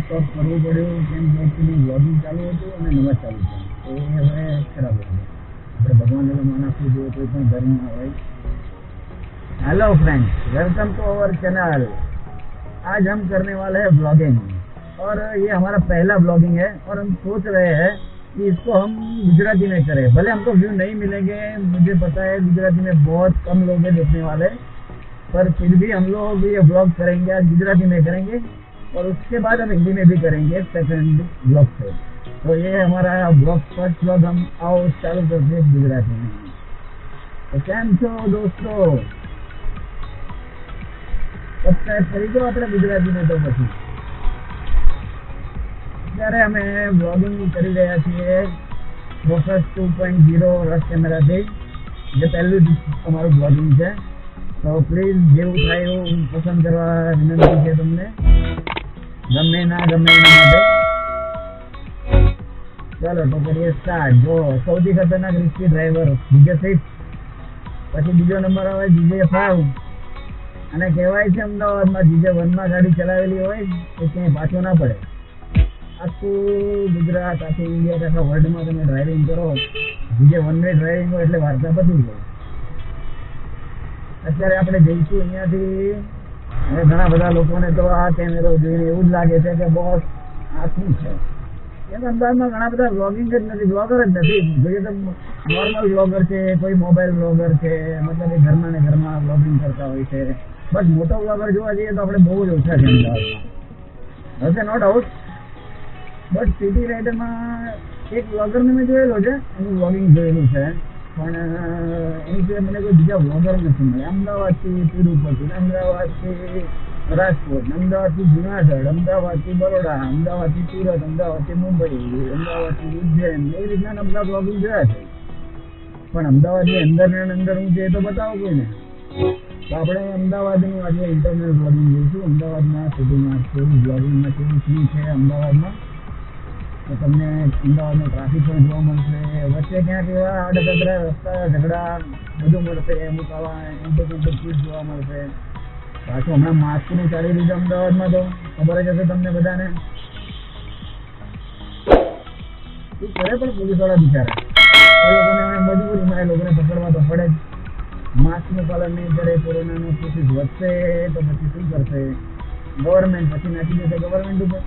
Stop કરવું પડ્યું કેમ કે એકચ્યુઅલી બ્લોગિંગ ચાલુ હતું અને નવા ચાલુ થયું તો એ હવે ખરાબ લાગે. આપણે ભગવાનને તો માન આપવું જોઈએ કોઈ પણ ધર્મમાં હોય. Hello friends, welcome to our channel. आज हम करने वाले हैं ब्लॉगिंग और ये हमारा पहला ब्लॉगिंग है और हम सोच रहे हैं कि इसको हम गुजराती में करें। भले हमको व्यू नहीं मिलेंगे, मुझे पता है गुजराती में बहुत कम लोग हैं देखने वाले, पर फिर भी हम लोग ये ब्लॉग करेंगे। आज गुजराती में करेंगे और उसके बाद हम हिंदी में भी करेंगे सेकंड ब्लॉग से। तो ये हमारा ब्लॉग फर्स्ट ब्लॉग हम आओ चालू करते हैं गुजराती में। तो કેમ છો दोस्तों, સબસ્ક્રાઇબ કરી દો આપણે ગુજરાતીને તો પછી. અત્યારે અમે બ્લોગિંગ કરી રહ્યા છીએ પ્રોફેસ 2.0 રસ કેમેરાથી. જે પહેલું જ અમારું બ્લોગિંગ છે, તો પ્લીઝ જેવું થાય એવું પસંદ કરવા વિનંતી છે તમને, ગમે ના ગમે એના માટે. ચાલો તો કરીએ સ્ટાર્ટ. જો સૌથી ખતરનાક રિસ્કી ડ્રાઈવર DJ6, પછી બીજો નંબર આવે DJ5 અને કહેવાય છે અમદાવાદમાં DJ1માં ગાડી ચલાવેલી હોય તો ક્યાંય પાછો ના પડે. આખું ગુજરાત, આખું ઇન્ડિયા, આખા વર્લ્ડમાં તમે ડ્રાઇવિંગ કરો, DJ1ની ડ્રાઇવિંગ હોય એટલે વાર્તા પતી જાય. અત્યારે આપણે જઈશું અહીંયાથી. અને ઘણા બધા લોકોને તો આ કેમેરો જોઈને એવું જ લાગે છે કે બોસ આ શું છે. કેમ અમદાવાદમાં ઘણા બધા વ્લોગિંગ જ નથી, બ્લોગર જ નથી. જોઈએ તો નોર્મલ બ્લોગર છે, કોઈ મોબાઈલ બ્લોગર છે, મતલબ એ ઘરમાં ને ઘરમાં વ્લોગિંગ કરતા હોય છે. બટ મોટો બ્લોગર જોવા જઈએ તો આપણે બહુ જ ઓછા છે અમદાવાદમાં. હશે નો ડાઉટ, બટ સિટી રાઇડરમાં એક બ્લોગરને મેં જોયેલો છે, એનું વ્લોગિંગ જોયેલું છે, પણ એની સિવાય મને કોઈ બીજા બ્લોગર નથી મળ્યા. અમદાવાદથી તિરુપતિ, અમદાવાદથી રાજકોટ, અમદાવાદથી જુનાગઢ, અમદાવાદથી બરોડા, અમદાવાદથી સુરત, અમદાવાદથી મુંબઈ, અમદાવાદથી ઉજ્જૈન, એ રીતના બધા બ્લોગિંગ જોયા છે. પણ અમદાવાદની અંદર ને અંદર હું છે તો બતાવો કોઈને. તો આપણે અમદાવાદનું આજે ઇન્ટરનલ બ્લોગિંગ જોઈશું. અમદાવાદમાં સિટીમાં કેવું બ્લોગિંગમાં કેવું શું છે અમદાવાદમાં, તો તમને અમદાવાદનો ટ્રાફિક પણ જોવા મળશે. વચ્ચે ક્યાંક એવા આડકતરા રસ્તા, ઝઘડા બધું મળશે. અમુક આવા એન્ટરટેનમેન્ટ ચીજ જોવા મળશે. પાછું હમણાં માસ્કનું ચાલી રહ્યું છે અમદાવાદમાં, તો ખબર જ હશે તમને બધાને. શું કરે પણ પોલીસવાળા બિચારા, એ લોકોને મજબૂરીમાં એ લોકોને પકડવા તો પડે જ. માસ્કનું પાલન નહીં કરે, કોરોનાનો કેસીસ વધશે તો પછી શું કરશે ગવર્મેન્ટ? પછી નાખી દેશે ગવર્મેન્ટ ઉપર.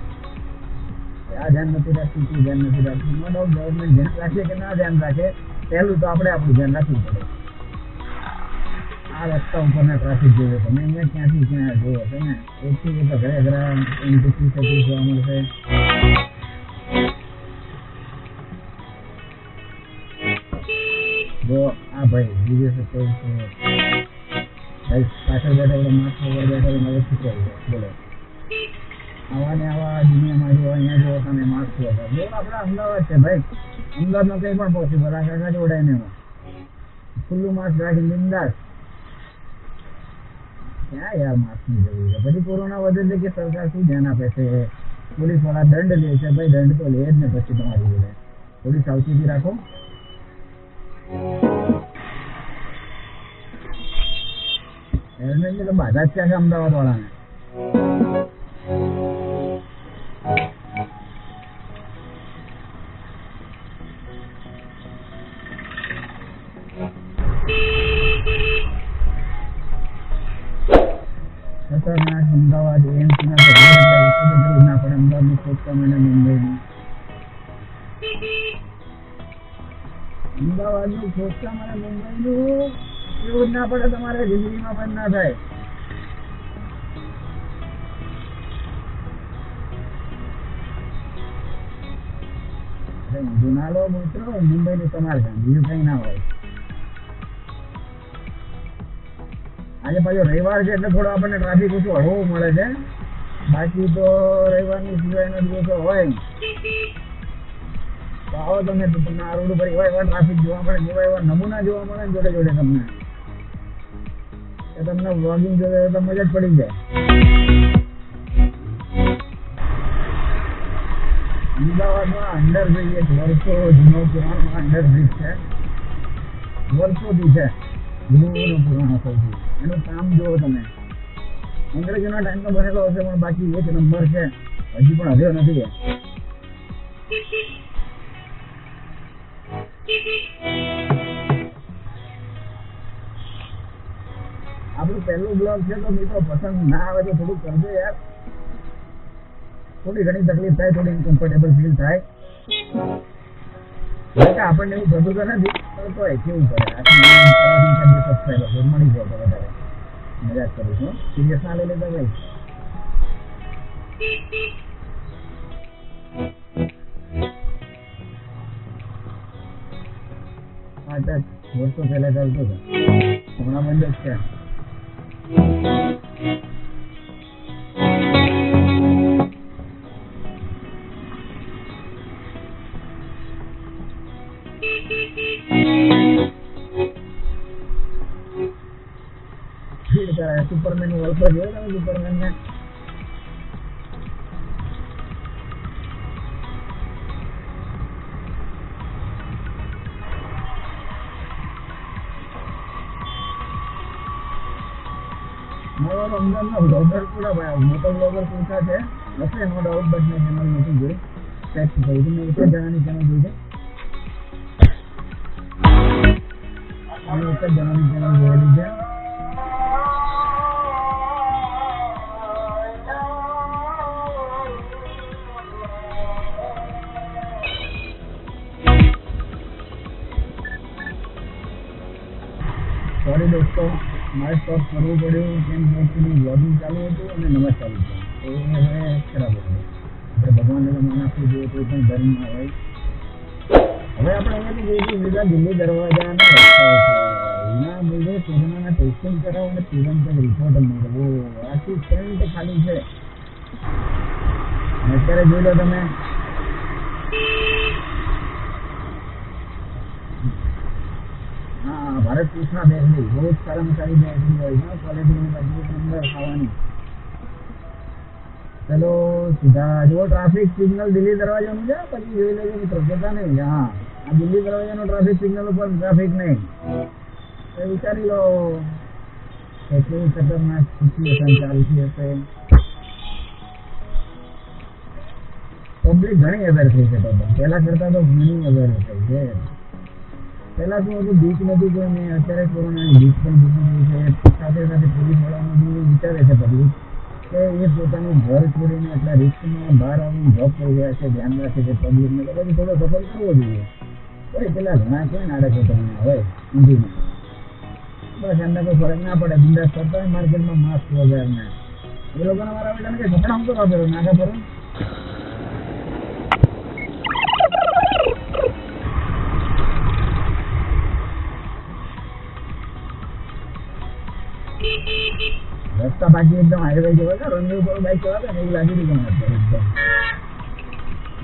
આ ધ્યાન નથી રાખતું, શું ધ્યાન નથી રાખતું. નો ડાઉટ ગવર્મેન્ટ ધ્યાન રાખે કે ના ધ્યાન રાખે, પહેલું તો આપણે આપણું ધ્યાન રાખવું પડે. આ રસ્તા ઉપરના ટ્રાફિક જોયો તમે, અહીંયા ક્યાંથી ક્યાં જોયો છે ને, એકથી તો ઘરે ઘરે 30 જોવા મળશે. જો આ ભાઈ DJ7 છે, ભાઈ પાછળ બેઠા માસ્ક વગર બેઠા હવે શું કરવું બોલો. આવા ને આવા દુનિયામાં જો અહીંયા જો તમે માસ્ક વગર જો. આપણા અમદાવાદ છે ભાઈ, અમદાવાદમાં કંઈ પણ પોસિબલ. આ કાકા જોડાય ને એમાં ખુલ્લું માસ્ક રાખી બિંદાસ. ક્યાં યાર માસ્કની જરૂર છે? પછી કોરોના વધે છે કે સરકાર શું ધ્યાન આપે છે? પોલીસ વાળા દંડ લે છે. ભાઈ દંડ તો લે જ ને પછી તમારી જોડે. થોડી સાવચેતી રાખો. હેલ્મેટની તો બાધા જ છે અમદાવાદ વાળાને. ખતરનાક અમદાવાદ એમ્સના તો જરૂર ના પડે. અમદાવાદનું ખોટકામ અને મુંબઈનું, અમદાવાદનું ખોટકામ અને મુંબઈનું એવું જ ના પડે તમારે જિંદગીમાં પણ ના થાય. જુનાલો મિત્રો, મુંબઈનું સમારકામ, બીજું કઈ ના હોય. આજે પાછો રવિવાર છે એટલે થોડો આપણને ટ્રાફિક ઓછું હળવું મળે છે. બાકી તો રવિવારની સિવાયના દિવસો હોય તો આવો તમે તો તમને આ રોડ ઉપર એવા ટ્રાફિક જોવા મળે, જેવા એવા નમૂના જોવા મળે ને જોડે જોડે તમને, કે તમને વ્લોગિંગ જોડે તો મજા જ પડી જાય. અમદાવાદમાં અંડરબ્રિજ એક વર્ષો જૂનો પુરાણો અંડરબ્રિજ છે, વર્ષોથી છે, જૂનો પુરાણો સૌથી. એનું કામ જુઓ તમે, અંગ્રેજોના ટાઈમનો બનેલો હશે પણ બાકી એક નંબર છે. હજી પણ હલ્યો નથી. આપણું પહેલું બ્લોગ છે તો મિત્રો પસંદ ના આવે તો થોડું કરજો યાર. થોડી ઘણી તકલીફ થાય, થોડી ઇનકમ્ફર્ટેબલ ફીલ થાય. આપણને એવું થતું તો નથી પણ તો કેવું કરે સબસ્ક્રાઈબર મળી જાય તો વધારે મજાક કરું છું. સિરિયસ ના લઈ લેતા ભાઈ. વર્ષો પહેલા ચાલતો હતો, હમણાં બંધ જ છે. સુપરમેન નું વલ્પર જોયું તમે? સુપરમેન ને રમજાનના બ્લોગર પૂરા ભાઈ મોટો બ્લોગર પૂછા છે હશે નો ડાઉટ, બટ મેં ચેનલ નથી જોઈ. ચેક કરી મેં એક જ જણાની ચેનલ જોઈ છે. મેં એક જ જણાની ચેનલ જોયેલી છે. સોરી દોસ્તો, મારે સ્ટોપ કરવું પડ્યું કેમ કે બ્લોગિંગ ચાલુ હતું અને નવા ચાલુ છે તો એ હવે ખરાબ હતું. આપણે ભગવાનને તો માન આપવું જોઈએ, કોઈ પણ ધર્મમાં હોય. હવે આપણે અહીંયાથી જઈશું સીધા દિલ્હી દરવાજાના રસ્તા છે. એના બધે કોરોનાના ટેસ્ટિંગ કરાવો અને તુરંત જ રિપોર્ટ મળવો. આખી ટેન્ટ ખાલી છે. અત્યારે જોઈ લો તમે, हाँ भारत कृष्णा बेकरी बहुत सारा सारी बेकरी है ना, क्वालिटी में नंबर खावानी. चलो सीधा जो ट्राफिक सिग्नल दिल्ही दरवाजा નું છે પછી જોઈ લેજો મિત્રો, જતા નહીં. હા આ દિલ્હી દરવાજાનો ટ્રાફિક સિગ્નલ ઉપર ટ્રાફિક નહીં એ વિચારી લો કે કેવી ખતરનાક સિચ્યુએશન ચાલતી હશે. પબ્લિક ઘણી અવેર થઈ છે પહેલા કરતા તો ઘણી અવેર થઈ છે. પહેલા શું હતું, બીક નથી કોઈને, અત્યારે કોરોનાની બીક પણ દીધી છે. સાથે સાથે પોલીસ વાળાનું બી વિચારે છે પબ્લિક કે એ પોતાનું ઘર છોડીને એટલા રિસ્કમાં બહાર આવીને જોબ કરી રહ્યા છે, ધ્યાન રાખે છે પબ્લિકને, તો પછી થોડો સફળ કરવો જોઈએ. ભાઈ પેલા ઘણા છે ને આડા ખેતરમાં હોય ઊંધીમાં, બસ એમને કોઈ ફરક ના પડે, બિંદાસ કરતા હોય માર્કેટમાં માસ્ક વગરને. એ લોકોના મારા બેટાને કે કપડા હું કરવા ફેરો નાખા ફરો. રસ્તા બાકી એકદમ હાઈવે જેવા છે, રનવે ઉપર બાઈક ચલાવે ને એવું લાગી રહ્યું મને એકદમ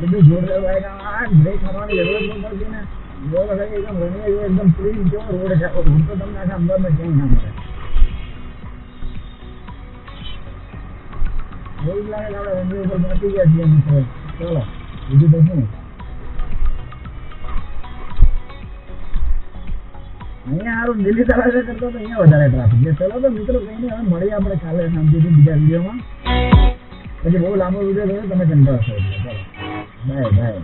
બધું જોરદાર બાઈક. આ બ્રેક મારવાની જરૂરત ન પડતી ને, જોર એકદમ રનવે જેવો એકદમ ક્લીન જેવો રોડ છે. રોડ તો તમને આખા અમદાવાદમાં ક્યાંય ના મળે. એવું જ લાગે કે આપણે રનવે ઉપર પહોંચી ગયા છીએ મિત્રો. ચલો બીજું તો શું, અહીંયા સારું દિલ્હી દરવાજા કરતા તો અહીંયા વધારે ટ્રાફિક છે. ચલો તો મિત્રો કઈ નહીં, હવે મળીએ આપણે કાલે શાંતિથી બીજા વિડીયોમાં. પછી બહુ લાંબો વિડીયો થયો તમે કંટાળશો. ચલો બાય બાય.